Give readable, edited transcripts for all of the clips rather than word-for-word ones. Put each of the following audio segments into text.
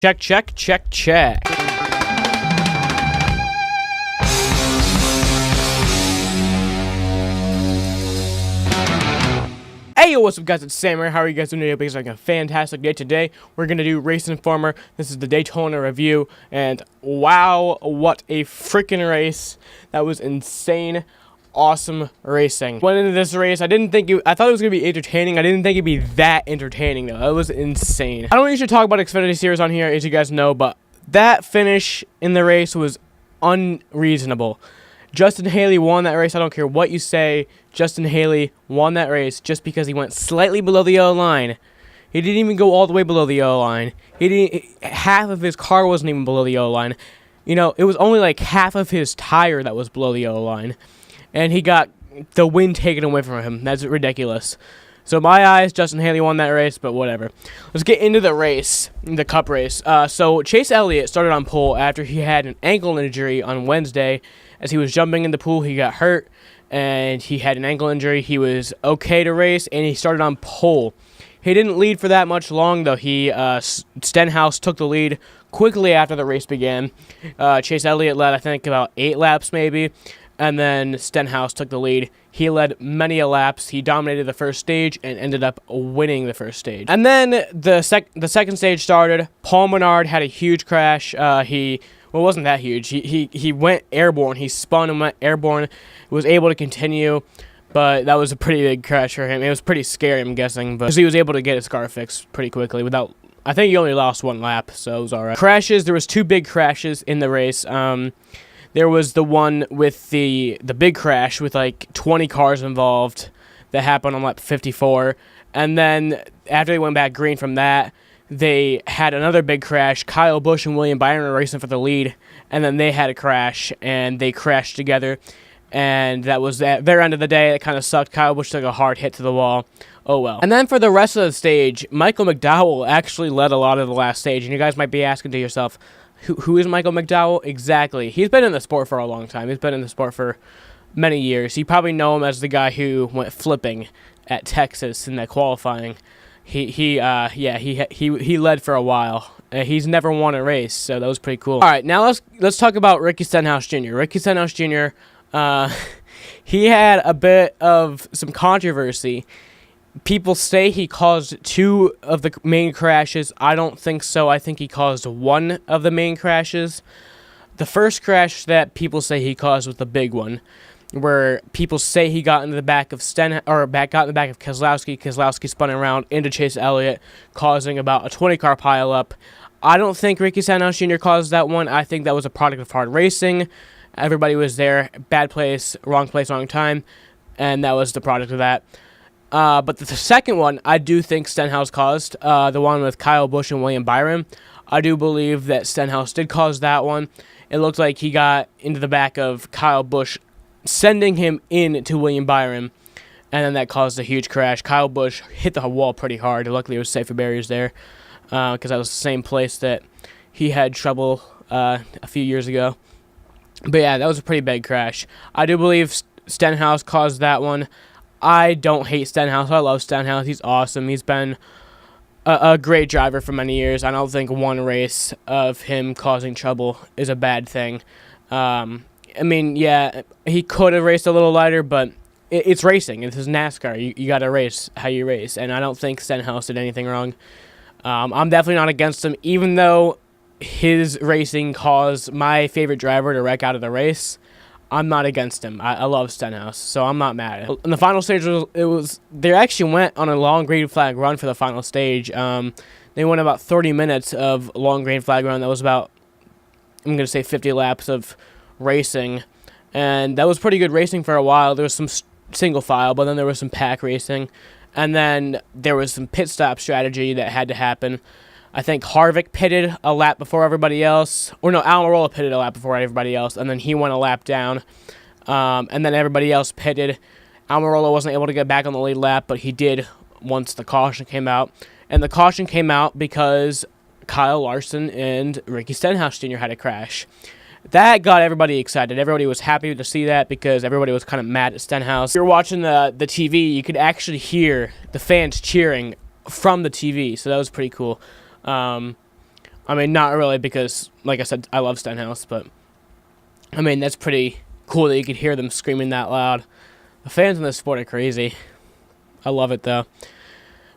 Check, check, check, check. Hey, yo, what's up, guys? It's Sam here. How are you guys doing today? Because like a fantastic day today. We're gonna do RaceInformer. This is the Daytona review, and wow, what a freaking race! That was insane, awesome racing. Went into this race. I thought it was gonna be entertaining. I didn't think it'd be that entertaining though. It was insane. I don't usually talk about Xfinity Series on here, as you guys know, but that finish in the race was unreasonable. Justin Haley won that race. I don't care what you say. Justin Haley won that race just because he went slightly below the yellow line. He didn't even go all the way below the yellow line. Half of his car wasn't even below the yellow line. You know, it was only like half of his tire that was below the yellow line. And he got the win taken away from him. That's ridiculous. So in my eyes, Justin Haley won that race, but whatever. Let's get into the race, the Cup race. So Chase Elliott started on pole after he had an ankle injury on Wednesday. As he was jumping in the pool, he got hurt, and he had an ankle injury. He was okay to race, and he started on pole. He didn't lead for that much long, though. Stenhouse took the lead quickly after the race began. Chase Elliott led, I think, about 8 laps maybe, and then Stenhouse took the lead. He led many a laps. He dominated the first stage and ended up winning the first stage. And then the second stage started. Paul Menard had a huge crash. Well, it wasn't that huge. He went airborne. He spun and went airborne. Was able to continue, but that was a pretty big crash for him. It was pretty scary, I'm guessing, but he was able to get his car fixed pretty quickly without. I think he only lost 1 lap, so it was all right. Crashes. There was 2 big crashes in the race. There was the one with the big crash with like 20 cars involved that happened on lap 54, and then after they went back green from that, they had another big crash. Kyle Busch and William Byron were racing for the lead, and then they had a crash, and they crashed together, and that was their end of the day. It kind of sucked. Kyle Busch took a hard hit to the wall. Oh, well. And then for the rest of the stage, Michael McDowell actually led a lot of the last stage, and you guys might be asking to yourself, who is Michael McDowell? Exactly. He's been in the sport for a long time. He's been in the sport for many years. You probably know him as the guy who went flipping at Texas in that qualifying. He led for a while. He's never won a race, so that was pretty cool. All right, now let's talk about Ricky Stenhouse Jr. Ricky Stenhouse Jr. He had a bit of some controversy. People say he caused 2 of the main crashes. I don't think so. I think he caused 1 of the main crashes. The first crash that people say he caused was the big one, where people say he got into the back of got in the back of Keselowski. Keselowski spun around into Chase Elliott, causing about a 20-car pileup. I don't think Ricky Stenhouse Jr. caused that one. I think that was a product of hard racing. Everybody was there, bad place, wrong time, and that was the product of that. But the second one, I do think Stenhouse caused, the one with Kyle Busch and William Byron. I do believe that Stenhouse did cause that one. It looked like he got into the back of Kyle Busch, sending him in to William Byron, and then that caused a huge crash. Kyle Busch hit the wall pretty hard. Luckily, it was safer barriers there, because that was the same place that he had trouble a few years ago. But yeah, that was a pretty big crash. I do believe Stenhouse caused that one. I don't hate Stenhouse. I love Stenhouse. He's awesome. He's been a great driver for many years. I don't think one race of him causing trouble is a bad thing. I mean, yeah, he could have raced a little lighter, but it's racing. This is NASCAR. You got to race how you race, and I don't think Stenhouse did anything wrong. I'm definitely not against him, even though his racing caused my favorite driver to wreck out of the race. I'm not against him. I love Stenhouse, so I'm not mad. In the final stage, they actually went on a long green flag run for the final stage. They went about 30 minutes of long green flag run. That was about, I'm going to say 50 laps of racing, and that was pretty good racing for a while. There was some single file, but then there was some pack racing, and then there was some pit stop strategy that had to happen. I think Harvick pitted a lap before everybody else. Or no, Almirola pitted a lap before everybody else, and then he went a lap down. And then everybody else pitted. Almirola wasn't able to get back on the lead lap, but he did once the caution came out. And the caution came out because Kyle Larson and Ricky Stenhouse Jr. had a crash. That got everybody excited. Everybody was happy to see that because everybody was kind of mad at Stenhouse. If you're watching the TV, you could actually hear the fans cheering from the TV, so that was pretty cool. I mean, not really because, like I said, I love Stenhouse, but I mean, that's pretty cool that you could hear them screaming that loud. The fans in this sport are crazy. I love it, though.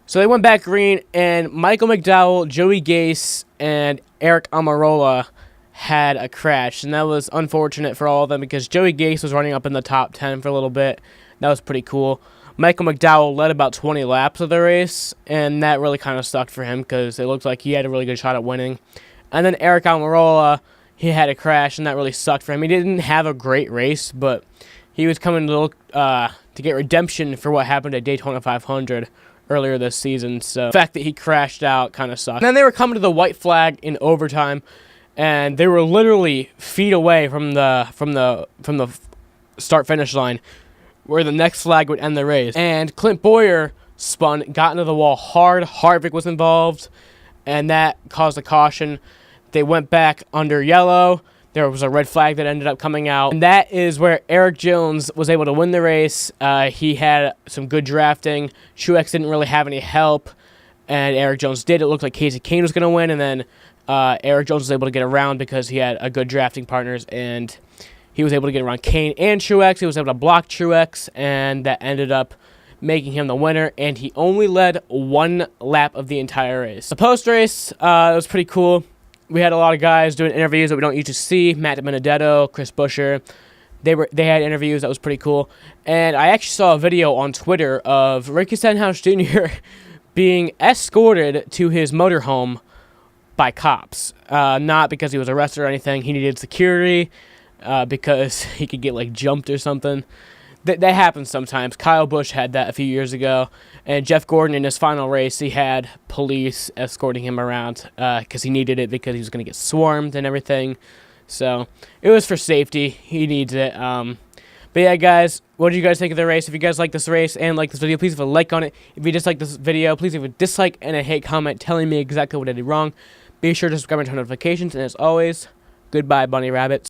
So they went back green, and Michael McDowell, Joey Gase, and Eric Almirola had a crash, and that was unfortunate for all of them because Joey Gase was running up in the top 10 for a little bit. That was pretty cool. Michael McDowell led about 20 laps of the race, and that really kind of sucked for him because it looked like he had a really good shot at winning. And then Eric Almirola, he had a crash, and that really sucked for him. He didn't have a great race, but he was coming to look to get redemption for what happened at Daytona 500 earlier this season. So the fact that he crashed out kind of sucked. And then they were coming to the white flag in overtime, and they were literally feet away from the start finish line, where the next flag would end the race. And Clint Boyer spun, got into the wall hard. Harvick was involved, and that caused a caution. They went back under yellow. There was a red flag that ended up coming out. And that is where Eric Jones was able to win the race. He had some good drafting. Truex didn't really have any help, and Eric Jones did. It looked like Casey Kane was going to win, and then Eric Jones was able to get around because he had a good drafting partners, and he was able to get around Kane and Truex. He was able to block Truex, and that ended up making him the winner, and he only led one lap of the entire race. The post-race, it was pretty cool. We had a lot of guys doing interviews that we don't usually see. Matt Benedetto, Chris Buescher. They had interviews. That was pretty cool. And I actually saw a video on Twitter of Ricky Stenhouse Jr. being escorted to his motorhome by cops. Not because he was arrested or anything. He needed security because he could get, like, jumped or something. That happens sometimes. Kyle Busch had that a few years ago. And Jeff Gordon, in his final race, he had police escorting him around because he needed it because he was going to get swarmed and everything. So it was for safety. He needs it. But yeah, guys, what did you guys think of the race? If you guys like this race and like this video, please leave a like on it. If you dislike this video, please leave a dislike and a hate comment telling me exactly what I did wrong. Be sure to subscribe and turn on notifications. And as always, goodbye, bunny rabbits.